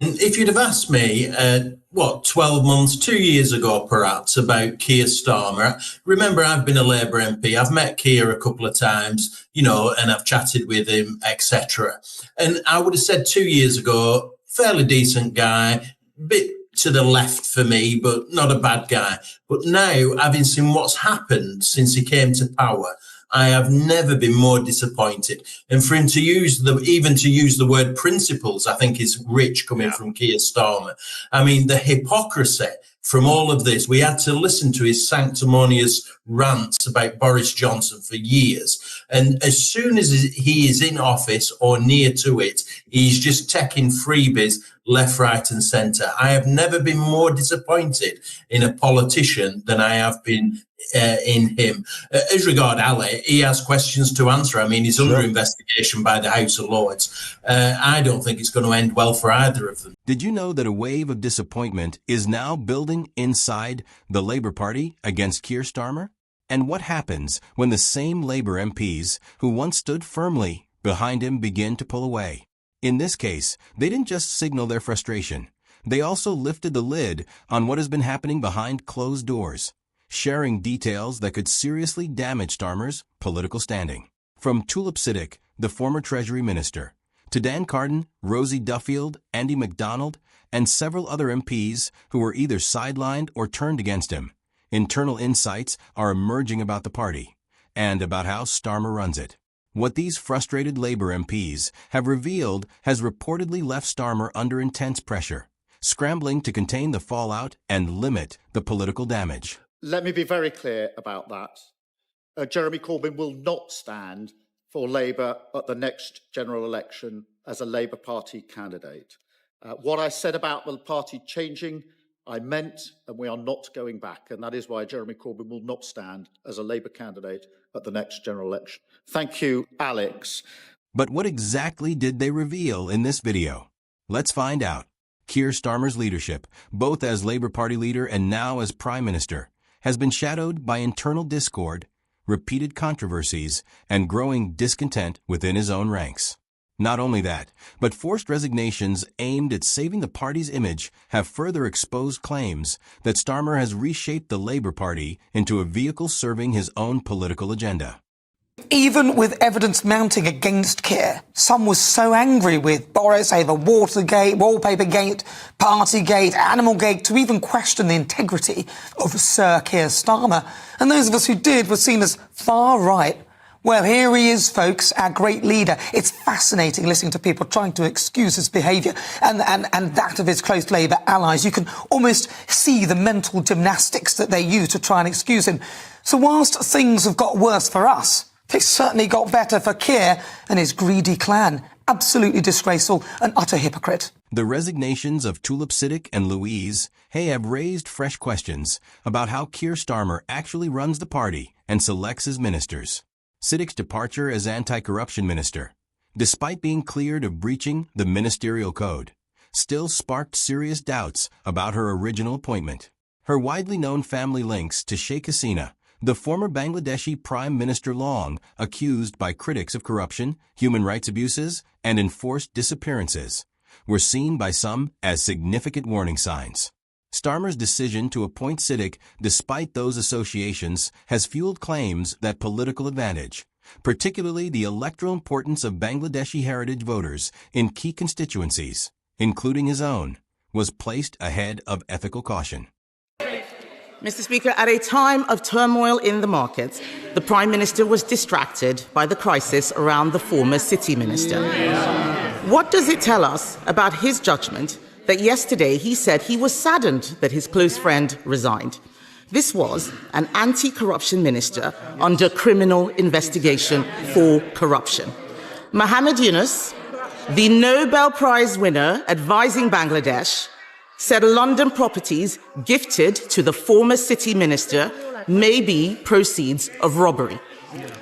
If you'd have asked me, 12 months, 2 years ago, perhaps, about Keir Starmer, remember I've been a Labour MP. I've met Keir a couple of times, and I've chatted with him, etc. And I would have said 2 years ago, fairly decent guy, bit to the left for me, but not a bad guy. But now, having seen what's happened since he came to power, I have never been more disappointed. And for him to use the word principles, I think is rich coming from Keir Starmer. I mean, the hypocrisy from all of this, we had to listen to his sanctimonious rants about Boris Johnson for years. And as soon as he is in office or near to it, he's just taking freebies left, right and centre. I have never been more disappointed in a politician than I have been in him. As regard Ali, he has questions to answer. I mean, he's under investigation by the House of Lords. I don't think it's going to end well for either of them. Did you know that a wave of disappointment is now building inside the Labour Party against Keir Starmer? And what happens when the same Labour MPs who once stood firmly behind him begin to pull away? In this case, they didn't just signal their frustration. They also lifted the lid on what has been happening behind closed doors, sharing details that could seriously damage Starmer's political standing. From Tulip Siddiq, the former Treasury Minister, to Dan Carden, Rosie Duffield, Andy MacDonald, and several other MPs who were either sidelined or turned against him, internal insights are emerging about the party and about how Starmer runs it. What these frustrated Labour MPs have revealed has reportedly left Starmer under intense pressure, scrambling to contain the fallout and limit the political damage. Let me be very clear about that. Jeremy Corbyn will not stand for Labour at the next general election as a Labour Party candidate. What I said about the party changing, I meant, and we are not going back. And that is why Jeremy Corbyn will not stand as a Labour candidate at the next general election. Thank you, Alex. But what exactly did they reveal in this video? Let's find out. Keir Starmer's leadership, both as Labour Party leader and now as Prime Minister, has been shadowed by internal discord, repeated controversies, and growing discontent within his own ranks. Not only that, but forced resignations aimed at saving the party's image have further exposed claims that Starmer has reshaped the Labour Party into a vehicle serving his own political agenda. Even with evidence mounting against Keir, some were so angry with Boris over Watergate, Wallpapergate, Partygate, Animalgate, to even question the integrity of Sir Keir Starmer. And those of us who did were seen as far right. Well, here he is, folks, our great leader. It's fascinating listening to people trying to excuse his behaviour and that of his close Labour allies. You can almost see the mental gymnastics that they use to try and excuse him. So whilst things have got worse for us, they certainly got better for Keir and his greedy clan. Absolutely disgraceful and utter hypocrite. The resignations of Tulip Siddiq and Louise Hay have raised fresh questions about how Keir Starmer actually runs the party and selects his ministers. Siddiq's departure as anti-corruption minister, despite being cleared of breaching the ministerial code, still sparked serious doubts about her original appointment. Her widely known family links to Sheikh Hasina, the former Bangladeshi Prime Minister, long accused by critics of corruption, human rights abuses, and enforced disappearances, were seen by some as significant warning signs. Starmer's decision to appoint Siddiq, despite those associations, has fueled claims that political advantage, particularly the electoral importance of Bangladeshi heritage voters in key constituencies, including his own, was placed ahead of ethical caution. Mr. Speaker, at a time of turmoil in the markets, the Prime Minister was distracted by the crisis around the former City Minister. What does it tell us about his judgment that yesterday he said he was saddened that his close friend resigned? This was an anti-corruption minister under criminal investigation for corruption. Mohammed Yunus, the Nobel Prize winner advising Bangladesh, said London properties gifted to the former city minister may be proceeds of robbery.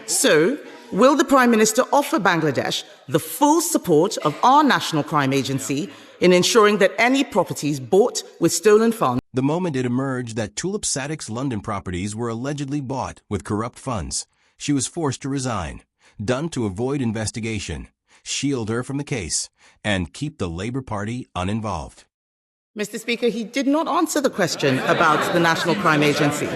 So, will the Prime Minister offer Bangladesh the full support of our National Crime Agency in ensuring that any properties bought with stolen funds? The moment it emerged that Tulip Siddiq's London properties were allegedly bought with corrupt funds, she was forced to resign, done to avoid investigation, shield her from the case, and keep the Labour Party uninvolved. Mr. Speaker, he did not answer the question about the National Crime Agency.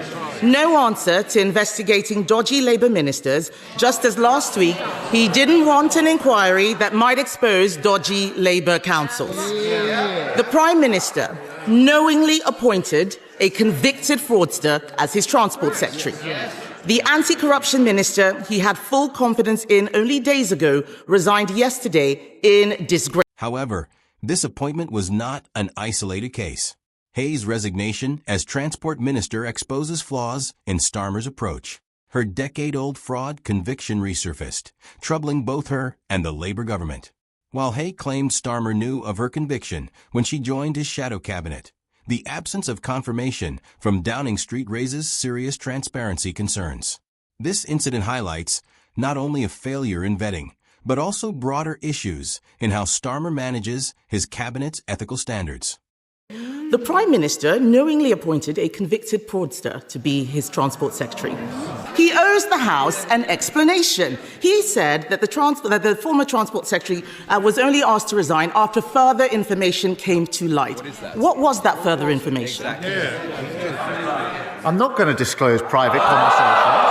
No answer to investigating dodgy Labour ministers, just as last week he didn't want an inquiry that might expose dodgy Labour councils. The Prime Minister knowingly appointed a convicted fraudster as his Transport Secretary. The anti-corruption minister he had full confidence in only days ago resigned yesterday in disgrace. However, this appointment was not an isolated case. Hayes' resignation as Transport Minister exposes flaws in Starmer's approach. Her decade-old fraud conviction resurfaced, troubling both her and the Labour government. While Hay claimed Starmer knew of her conviction when she joined his shadow cabinet, the absence of confirmation from Downing Street raises serious transparency concerns. This incident highlights not only a failure in vetting, but also broader issues in how Starmer manages his cabinet's ethical standards. The Prime Minister knowingly appointed a convicted fraudster to be his Transport Secretary. He owes the House an explanation. He said that the former Transport Secretary was only asked to resign after further information came to light. What was that further information? I'm not going to disclose private conversations.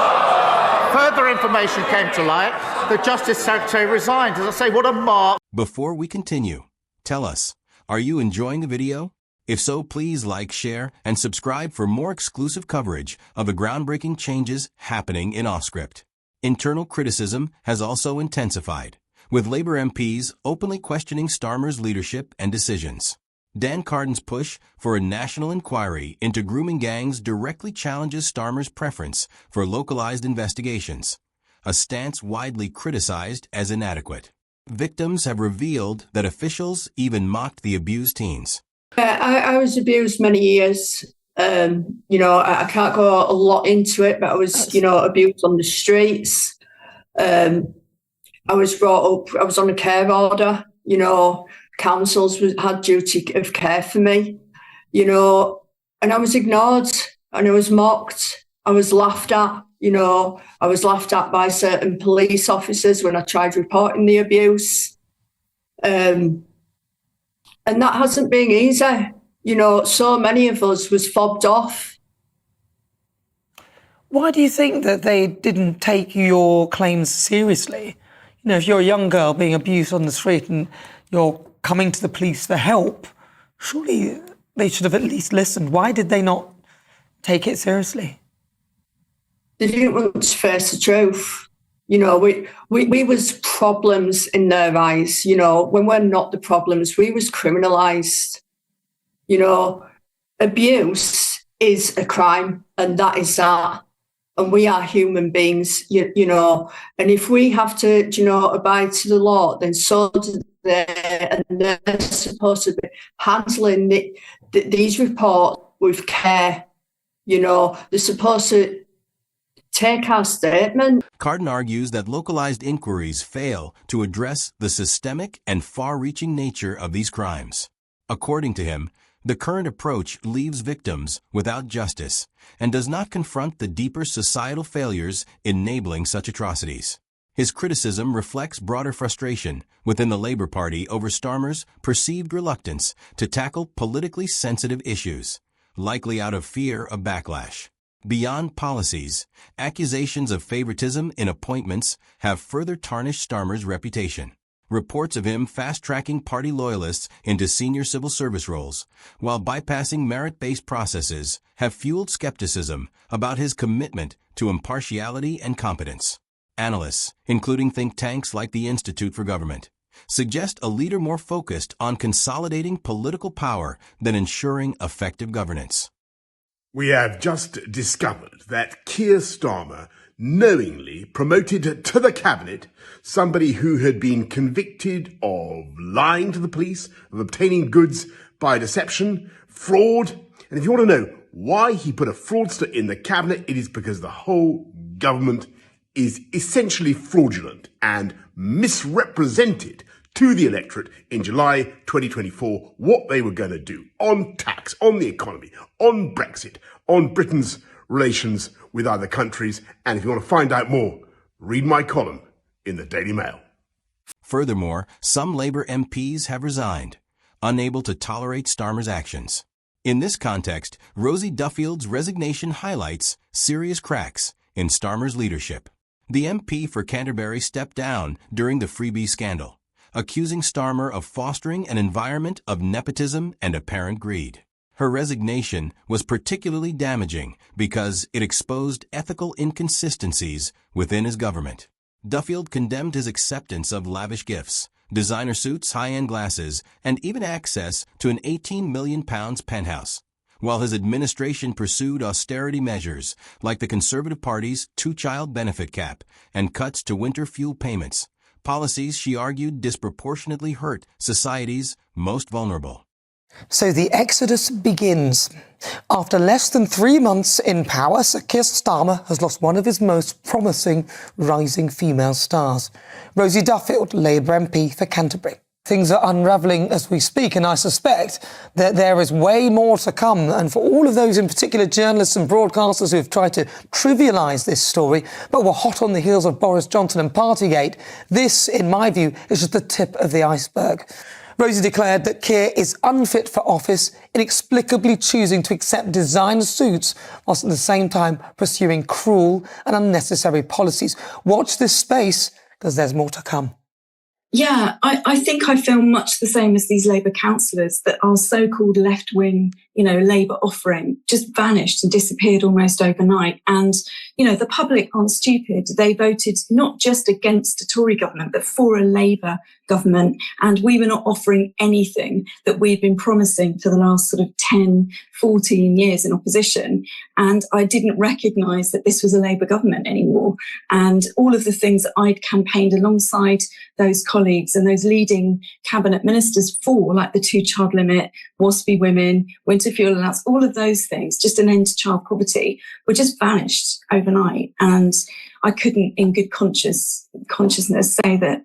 Further information came to light. The Justice Secretary resigned. As I say, what a mark. Before we continue, tell us, are you enjoying the video? If so, please like, share, and subscribe for more exclusive coverage of the groundbreaking changes happening in Offscript. Internal criticism has also intensified, with Labour MPs openly questioning Starmer's leadership and decisions. Dan Carden's push for a national inquiry into grooming gangs directly challenges Starmer's preference for localized investigations, a stance widely criticized as inadequate. Victims have revealed that officials even mocked the abused teens. I was abused many years. I can't go a lot into it, but I was, abused on the streets. I was brought up, I was on a care order, councils had duty of care for me, and I was ignored and I was mocked. I was laughed at, I was laughed at by certain police officers when I tried reporting the abuse. And that hasn't been easy. So many of us was fobbed off. Why do you think that they didn't take your claims seriously? If you're a young girl being abused on the street and you're coming to the police for help, surely they should have at least listened. Why did they not take it seriously? They didn't want to face the truth. We was problems in their eyes. When we're not the problems, we was criminalised. Abuse is a crime, and that is that. And we are human beings, and if we have to, abide to the law, then so do they, and they're supposed to be handling these reports with care. They're supposed to take our statement. Carden argues that localized inquiries fail to address the systemic and far-reaching nature of these crimes. According to him, the current approach leaves victims without justice and does not confront the deeper societal failures enabling such atrocities. His criticism reflects broader frustration within the Labour Party over Starmer's perceived reluctance to tackle politically sensitive issues, likely out of fear of backlash. Beyond policies, accusations of favoritism in appointments have further tarnished Starmer's reputation. Reports of him fast-tracking party loyalists into senior civil service roles, while bypassing merit-based processes, have fueled skepticism about his commitment to impartiality and competence. Analysts, including think tanks like the Institute for Government, suggest a leader more focused on consolidating political power than ensuring effective governance. We have just discovered that Keir Starmer knowingly promoted to the cabinet somebody who had been convicted of lying to the police, of obtaining goods by deception, fraud. And if you want to know why he put a fraudster in the cabinet, it is because the whole government is essentially fraudulent and misrepresented to the electorate in July 2024 what they were going to do on tax, on the economy, on Brexit, on Britain's relations with other countries. And if you want to find out more, read my column in the Daily Mail. Furthermore, some Labour MPs have resigned, unable to tolerate Starmer's actions. In this context, Rosie Duffield's resignation highlights serious cracks in Starmer's leadership. The MP for Canterbury stepped down during the freebie scandal, accusing Starmer of fostering an environment of nepotism and apparent greed. Her resignation was particularly damaging because it exposed ethical inconsistencies within his government. Duffield condemned his acceptance of lavish gifts, designer suits, high-end glasses, and even access to an £18 million penthouse, while his administration pursued austerity measures like the Conservative Party's two-child benefit cap and cuts to winter fuel payments, policies she argued disproportionately hurt society's most vulnerable. So the exodus begins. After less than 3 months in power, Sir Keir Starmer has lost one of his most promising rising female stars. Rosie Duffield, Labour MP for Canterbury. Things are unravelling as we speak, and I suspect that there is way more to come. And for all of those, in particular journalists and broadcasters who have tried to trivialise this story, but were hot on the heels of Boris Johnson and Partygate, this, in my view, is just the tip of the iceberg. Rosie declared that Keir is unfit for office, inexplicably choosing to accept designer suits whilst at the same time pursuing cruel and unnecessary policies. Watch this space, because there's more to come. Yeah, I think I feel much the same as these Labour councillors, that our so-called left-wing, Labour offering just vanished and disappeared almost overnight. And, the public aren't stupid. They voted not just against a Tory government, but for a Labour government. And we were not offering anything that we'd been promising for the last sort of 10, 14 years in opposition. And I didn't recognise that this was a Labour government anymore. And all of the things that I'd campaigned alongside those colleagues and those leading cabinet ministers for, like the 2-child limit, WASPy women, winter fuel allowance, all of those things, just an end to child poverty, were just vanished overnight. And I couldn't, in good consciousness, say that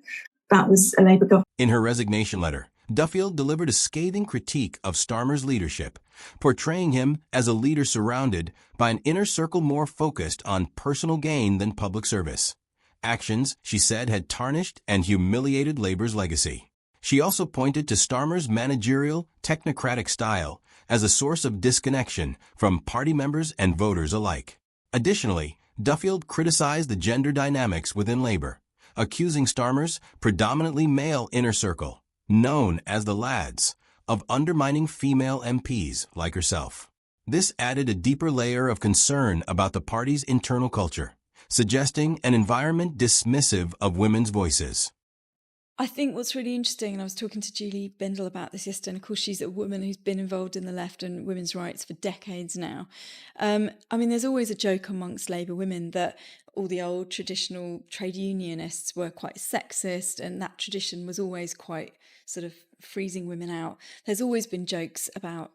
that was a Labour government. In her resignation letter, Duffield delivered a scathing critique of Starmer's leadership, portraying him as a leader surrounded by an inner circle more focused on personal gain than public service. Actions, she said, had tarnished and humiliated Labour's legacy. She also pointed to Starmer's managerial, technocratic style as a source of disconnection from party members and voters alike. Additionally, Duffield criticized the gender dynamics within Labour, accusing Starmer's predominantly male inner circle, known as the Lads, of undermining female MPs like herself. This added a deeper layer of concern about the party's internal culture, suggesting an environment dismissive of women's voices. I think what's really interesting, and I was talking to Julie Bindel about this yesterday, and of course she's a woman who's been involved in the left and women's rights for decades now. There's always a joke amongst Labour women that all the old traditional trade unionists were quite sexist, and that tradition was always quite sort of freezing women out. There's always been jokes about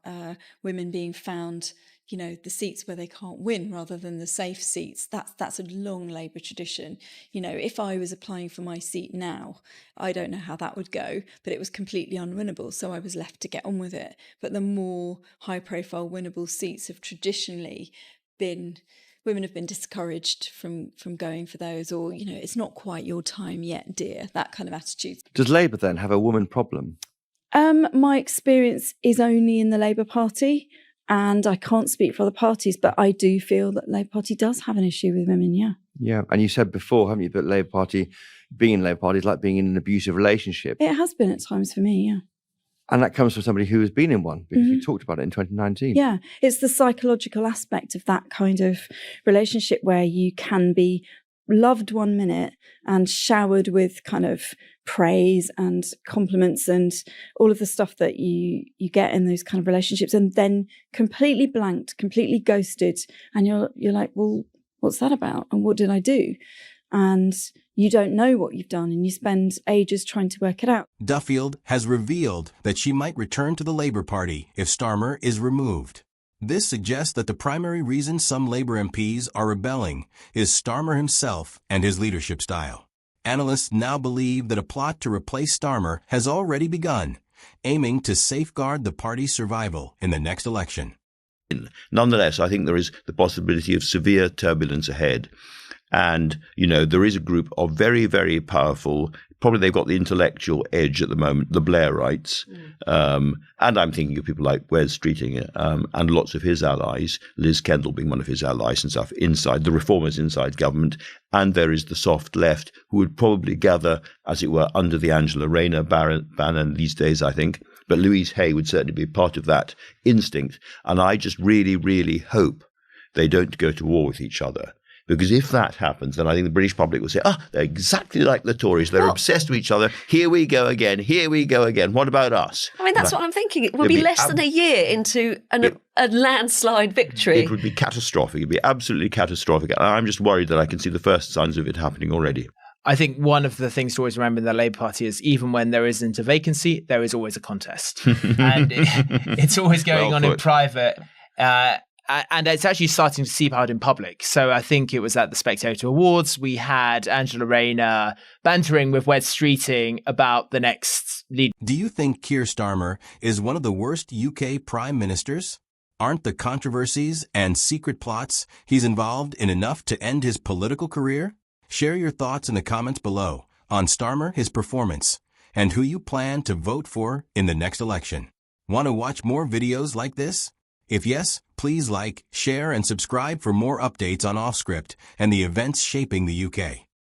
women being found, the seats where they can't win rather than the safe seats. That's a long Labour tradition. If I was applying for my seat now, I don't know how that would go, but it was completely unwinnable, so I was left to get on with it. But the more high-profile winnable seats have traditionally been, women have been discouraged from going for those, or, it's not quite your time yet, dear, that kind of attitude. Does Labour then have a woman problem? My experience is only in the Labour Party. And I can't speak for other parties, but I do feel that Labour Party does have an issue with women, yeah. Yeah, and you said before, haven't you, that Labour Party, being in Labour Party is like being in an abusive relationship. It has been at times for me, yeah. And that comes from somebody who has been in one, because you talked about it in 2019. Yeah, it's the psychological aspect of that kind of relationship where you can be loved 1 minute and showered with kind of praise and compliments and all of the stuff that you get in those kind of relationships, and then completely blanked, completely ghosted, and you're like, well, what's that about? And what did I do? And you don't know what you've done, and you spend ages trying to work it out. Duffield has revealed that she might return to the Labour Party if Starmer is removed. This suggests that the primary reason some Labour MPs are rebelling is Starmer himself and his leadership style. Analysts now believe that a plot to replace Starmer has already begun, aiming to safeguard the party's survival in the next election. Nonetheless, I think there is the possibility of severe turbulence ahead. And, there is a group of very, very powerful probably they've got the intellectual edge at the moment, the Blairites. And I'm thinking of people like Wes Streeting and lots of his allies, Liz Kendall being one of his allies and stuff, inside, the reformers inside government. And there is the soft left, who would probably gather, as it were, under the Angela Rayner banner these days, I think. But Louise Hay would certainly be part of that instinct. And I just really, really hope they don't go to war with each other. Because if that happens, then I think the British public will say, they're exactly like the Tories. They're obsessed with each other. Here we go again. Here we go again. What about us? I mean, that's what I'm thinking. It will be less than a year into a landslide victory. It would be catastrophic. It would be absolutely catastrophic. And I'm just worried that I can see the first signs of it happening already. I think one of the things to always remember in the Labour Party is even when there isn't a vacancy, there is always a contest. And it's always going on in private. And it's actually starting to seep out in public. So I think it was at the Spectator Awards, we had Angela Rayner bantering with Wes Streeting about the next leader. Do you think Keir Starmer is one of the worst UK prime ministers? Aren't the controversies and secret plots he's involved in enough to end his political career? Share your thoughts in the comments below on Starmer, his performance, and who you plan to vote for in the next election. Want to watch more videos like this? If yes, please like, share, and subscribe for more updates on Offscript and the events shaping the UK.